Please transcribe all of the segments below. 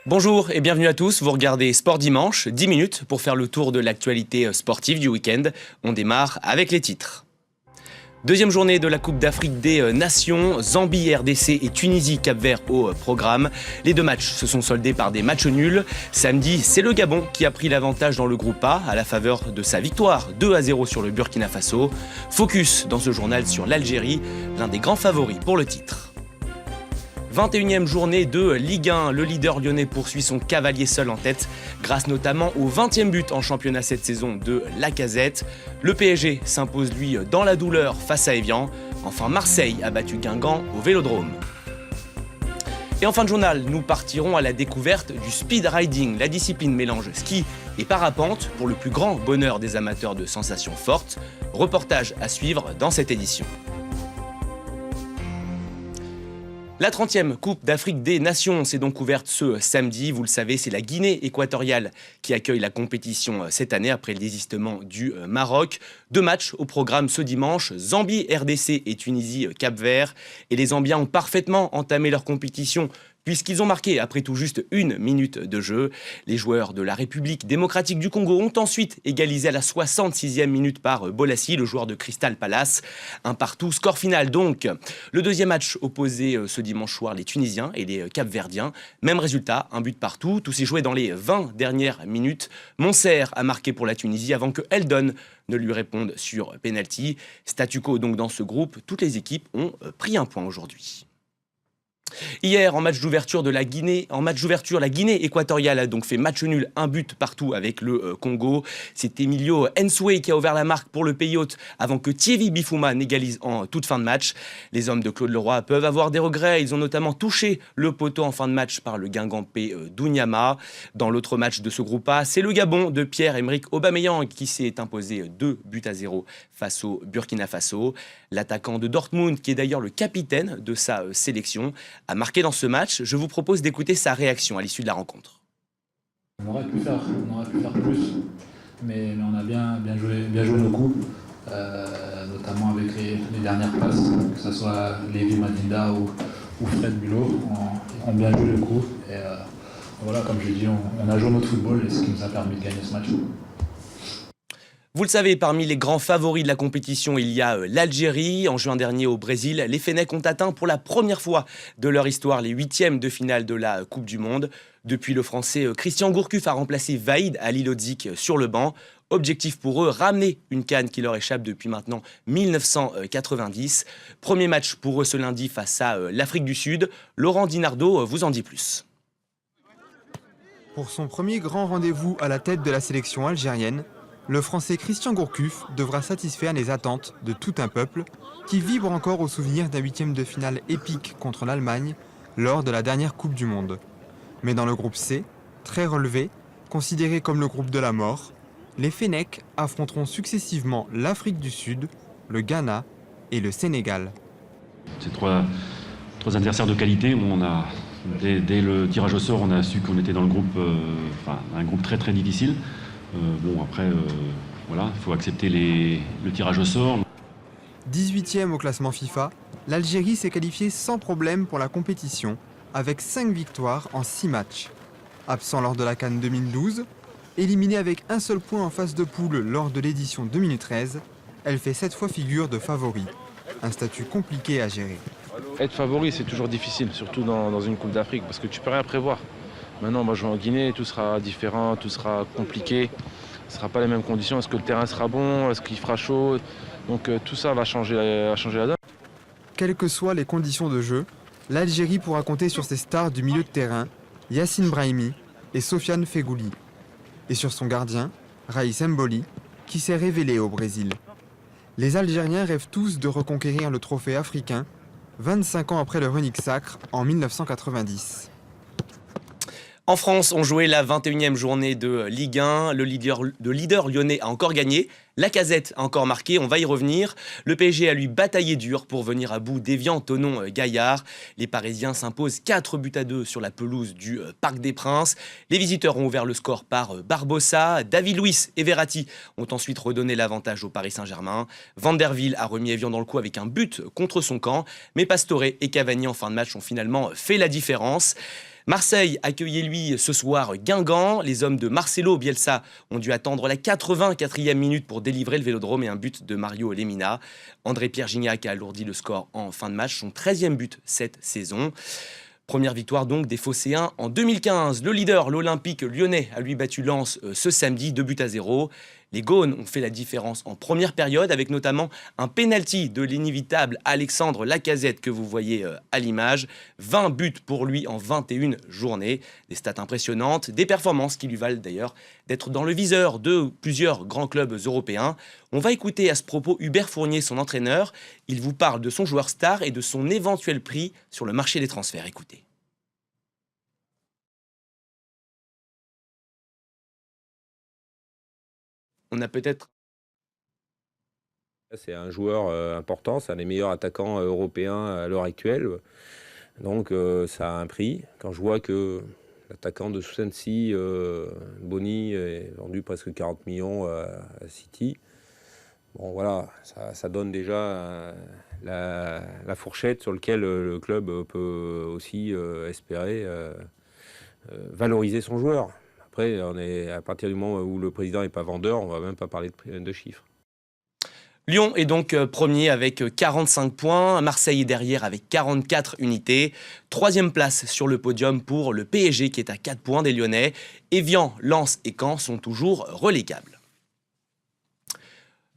Bonjour et bienvenue à tous, vous regardez Sport Dimanche, 10 minutes pour faire le tour de l'actualité sportive du week-end. On démarre avec les titres. Deuxième journée de la Coupe d'Afrique des Nations, Zambie, RDC et Tunisie, Cap-Vert au programme. Les deux matchs se sont soldés par des matchs nuls. Samedi, c'est le Gabon qui a pris l'avantage dans le groupe A à la faveur de sa victoire 2-0 sur le Burkina Faso. Focus dans ce journal sur l'Algérie, l'un des grands favoris pour le titre. 21e journée de Ligue 1, le leader lyonnais poursuit son cavalier seul en tête, grâce notamment au 20e but en championnat cette saison de Lacazette. Le PSG s'impose lui dans la douleur face à Evian. Enfin, Marseille a battu Guingamp au Vélodrome. Et en fin de journal, nous partirons à la découverte du speed riding. La discipline mélange ski et parapente pour le plus grand bonheur des amateurs de sensations fortes. Reportage à suivre dans cette édition. La 30e Coupe d'Afrique des Nations s'est donc ouverte ce samedi. Vous le savez, c'est la Guinée équatoriale qui accueille la compétition cette année après le désistement du Maroc. Deux matchs au programme ce dimanche, Zambie, RDC et Tunisie, Cap-Vert. Et les Zambiens ont parfaitement entamé leur compétition puisqu'ils ont marqué après tout juste 1 minute de jeu. Les joueurs de la République démocratique du Congo ont ensuite égalisé à la 66e minute par Bolassi, le joueur de Crystal Palace. Un partout, score final donc. Le deuxième match opposé ce dimanche soir, les Tunisiens et les Cap-Verdiens. Même résultat, un but partout. Tout s'est joué dans les 20 dernières minutes. Monser a marqué pour la Tunisie avant que Eldon ne lui réponde sur penalty. Statu quo donc dans ce groupe. Toutes les équipes ont pris un point aujourd'hui. Hier, en match d'ouverture, la Guinée équatoriale a donc fait match nul, un but partout avec le Congo. C'est Emilio Nsoué qui a ouvert la marque pour le pays hôte avant que Thierry Bifouma n'égalise en toute fin de match. Les hommes de Claude Leroy peuvent avoir des regrets. Ils ont notamment touché le poteau en fin de match par le Guingampais Dounyama. Dans l'autre match de ce groupe A, c'est le Gabon de Pierre-Emerick Aubameyang qui s'est imposé 2-0 face au Burkina Faso. L'attaquant de Dortmund, qui est d'ailleurs le capitaine de sa sélection, a marqué dans ce match. Je vous propose d'écouter sa réaction à l'issue de la rencontre. On aurait pu faire plus, mais on a bien joué nos coups, notamment avec les dernières passes, que ce soit Lévi Madinda ou Fred Bulot, ont bien joué le coup. Et voilà, comme je l'ai dit, on a joué notre football et c'est ce qui nous a permis de gagner ce match. Vous le savez, parmi les grands favoris de la compétition, il y a l'Algérie. En juin dernier au Brésil, les Fennecs ont atteint pour la première fois de leur histoire les 8e de finale de la Coupe du Monde. Depuis, le Français Christian Gourcuff a remplacé Vaïd Halilhodžić sur le banc. Objectif pour eux, ramener une CAN qui leur échappe depuis maintenant 1990. Premier match pour eux ce lundi face à l'Afrique du Sud. Laurent Dinardo vous en dit plus. Pour son premier grand rendez-vous à la tête de la sélection algérienne, le Français Christian Gourcuff devra satisfaire les attentes de tout un peuple qui vibre encore au souvenir d'un 8e de finale épique contre l'Allemagne lors de la dernière Coupe du Monde. Mais dans le groupe C, très relevé, considéré comme le groupe de la mort, les Fennecs affronteront successivement l'Afrique du Sud, le Ghana et le Sénégal. C'est trois adversaires de qualité où on a, dès le tirage au sort, on a su qu'on était dans le groupe, un groupe très très difficile. Voilà, il faut accepter le tirage au sort. 18e au classement FIFA, l'Algérie s'est qualifiée sans problème pour la compétition, avec 5 victoires en 6 matchs. Absent lors de la CAN 2012, éliminée avec un seul point en phase de poule lors de l'édition 2013, elle fait cette fois figure de favori. Un statut compliqué à gérer. Être favori, c'est toujours difficile, surtout dans une Coupe d'Afrique, parce que tu peux rien prévoir. Maintenant, moi je vais en Guinée, tout sera différent, tout sera compliqué. Ce ne sera pas les mêmes conditions. Est-ce que le terrain sera bon? Est-ce qu'il fera chaud? Donc tout ça va changer la donne. Quelles que soient les conditions de jeu, l'Algérie pourra compter sur ses stars du milieu de terrain, Yacine Brahimi et Sofiane Feghouli. Et sur son gardien, Raïs Mboli, qui s'est révélé au Brésil. Les Algériens rêvent tous de reconquérir le trophée africain, 25 ans après le Renick Sacre en 1990. En France, on jouait la 21e journée de Ligue 1. Le leader lyonnais a encore gagné. Lacazette a encore marqué, on va y revenir. Le PSG a lui bataillé dur pour venir à bout d'Evian Thonon Gaillard. Les Parisiens s'imposent 4-2 sur la pelouse du Parc des Princes. Les visiteurs ont ouvert le score par Barbosa. David Luiz et Verratti ont ensuite redonné l'avantage au Paris Saint-Germain. Van der Wiel a remis Evian dans le coup avec un but contre son camp. Mais Pastore et Cavani en fin de match ont finalement fait la différence. Marseille accueillait lui ce soir Guingamp. Les hommes de Marcelo Bielsa ont dû attendre la 84e minute pour délivrer le Vélodrome et un but de Mario Lemina. André-Pierre Gignac a alourdi le score en fin de match, son 13e but cette saison. Première victoire donc des Phocéens en 2015. Le leader, l'Olympique lyonnais, a lui battu Lens ce samedi, 2-0. Les Gaunes ont fait la différence en première période avec notamment un pénalty de l'inévitable Alexandre Lacazette que vous voyez à l'image. 20 buts pour lui en 21 journées. Des stats impressionnantes, des performances qui lui valent d'ailleurs d'être dans le viseur de plusieurs grands clubs européens. On va écouter à ce propos Hubert Fournier, son entraîneur. Il vous parle de son joueur star et de son éventuel prix sur le marché des transferts. Écoutez. On a peut-être... C'est un joueur important, c'est un des meilleurs attaquants européens à l'heure actuelle. Donc ça a un prix. Quand je vois que l'attaquant de Swansea, Boni, est vendu presque 40 millions à City, bon voilà, ça donne déjà la fourchette sur laquelle le club peut aussi espérer valoriser son joueur. Après, on est, à partir du moment où le président n'est pas vendeur, on ne va même pas parler de chiffres. Lyon est donc premier avec 45 points, Marseille est derrière avec 44 unités. Troisième place sur le podium pour le PSG qui est à 4 points des Lyonnais. Evian, Lens et Caen sont toujours relégables.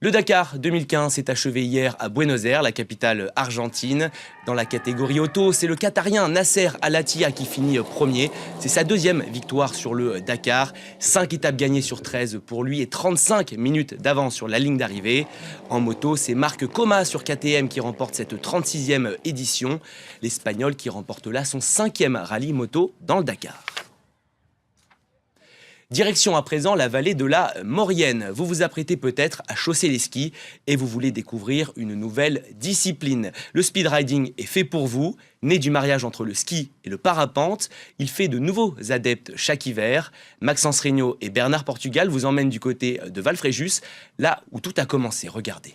Le Dakar 2015 s'est achevé hier à Buenos Aires, la capitale argentine. Dans la catégorie auto, c'est le Qatarien Nasser Al-Attiyah qui finit premier. C'est sa deuxième victoire sur le Dakar. 5 étapes gagnées sur 13 pour lui et 35 minutes d'avance sur la ligne d'arrivée. En moto, c'est Marc Coma sur KTM qui remporte cette 36e édition. L'Espagnol qui remporte là son 5e rallye moto dans le Dakar. Direction à présent la vallée de la Maurienne. Vous vous apprêtez peut-être à chausser les skis et vous voulez découvrir une nouvelle discipline. Le speed riding est fait pour vous. Né du mariage entre le ski et le parapente, il fait de nouveaux adeptes chaque hiver. Maxence Regnault et Bernard Portugal vous emmènent du côté de Valfréjus, là où tout a commencé. Regardez.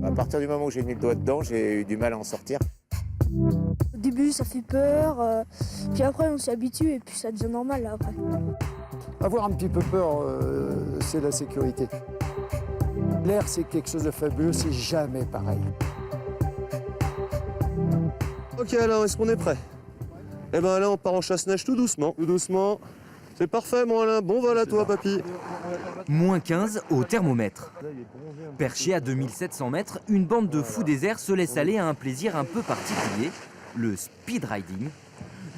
À partir du moment où j'ai mis le doigt dedans, j'ai eu du mal à en sortir. Au début, ça fait peur, puis après, on s'y habitue et puis ça devient normal là, après. Avoir un petit peu peur, c'est la sécurité. L'air, c'est quelque chose de fabuleux, c'est jamais pareil. Ok, alors, est-ce qu'on est prêt? Eh ben là, on part en chasse-neige tout doucement. Tout doucement. C'est parfait, mon Alain. Bon vol à toi, papy. Moins 15 au thermomètre. Perché à 2700 mètres, une bande de fous déserts se laisse aller à un plaisir un peu particulier, le speed riding.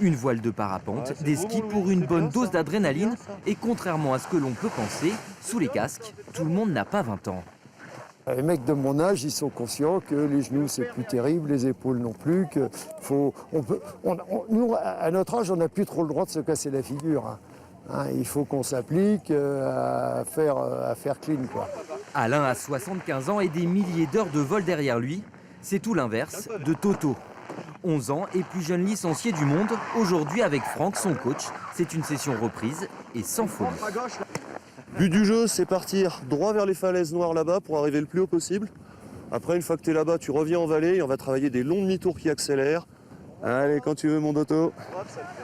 Une voile de parapente, des skis pour une bonne dose d'adrénaline et contrairement à ce que l'on peut penser, sous les casques, tout le monde n'a pas 20 ans. Les mecs de mon âge, ils sont conscients que les genoux, c'est plus terrible, les épaules non plus, que nous, à notre âge, on n'a plus trop le droit de se casser la figure. Il faut qu'on s'applique à faire clean, quoi. Alain a 75 ans et des milliers d'heures de vol derrière lui. C'est tout l'inverse de Toto. 11 ans et plus jeune licencié du monde. Aujourd'hui, avec Franck, son coach, c'est une session reprise et sans folie. But du jeu, c'est partir droit vers les falaises noires là-bas pour arriver le plus haut possible. Après, une fois que tu es là-bas, tu reviens en vallée et on va travailler des longs demi-tours qui accélèrent. Allez, quand tu veux, mon Toto.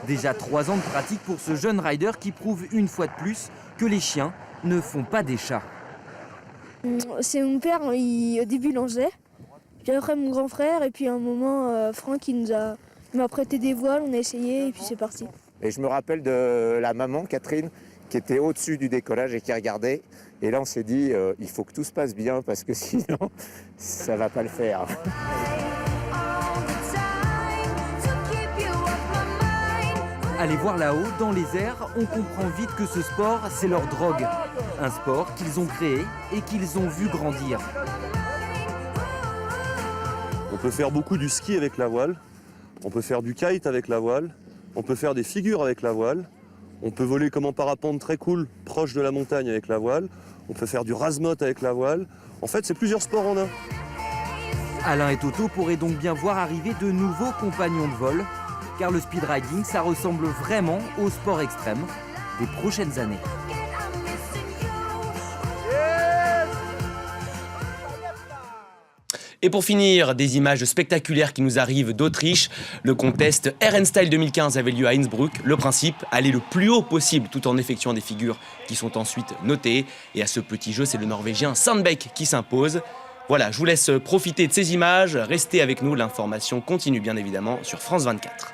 Déjà 3 ans de pratique pour ce jeune rider qui prouve une fois de plus que les chiens ne font pas des chats. C'est mon père, au début il en faisait, puis après mon grand frère, et puis à un moment Franck il m'a prêté des voiles, on a essayé et puis c'est parti. Et je me rappelle de la maman, Catherine, qui était au-dessus du décollage et qui regardait. Et là on s'est dit, il faut que tout se passe bien parce que sinon ça va pas le faire. Allez voir là-haut, dans les airs, on comprend vite que ce sport, c'est leur drogue. Un sport qu'ils ont créé et qu'ils ont vu grandir. On peut faire beaucoup du ski avec la voile, on peut faire du kite avec la voile, on peut faire des figures avec la voile, on peut voler comme en parapente très cool, proche de la montagne avec la voile, on peut faire du rasemote avec la voile. En fait, c'est plusieurs sports en un. Alain et Toto pourraient donc bien voir arriver de nouveaux compagnons de vol, car le speed riding, ça ressemble vraiment au sport extrême des prochaines années. Et pour finir, des images spectaculaires qui nous arrivent d'Autriche. Le contest RN-Style 2015 avait lieu à Innsbruck. Le principe, aller le plus haut possible tout en effectuant des figures qui sont ensuite notées. Et à ce petit jeu, c'est le Norvégien Sandbeck qui s'impose. Voilà, je vous laisse profiter de ces images. Restez avec nous, l'information continue bien évidemment sur France 24.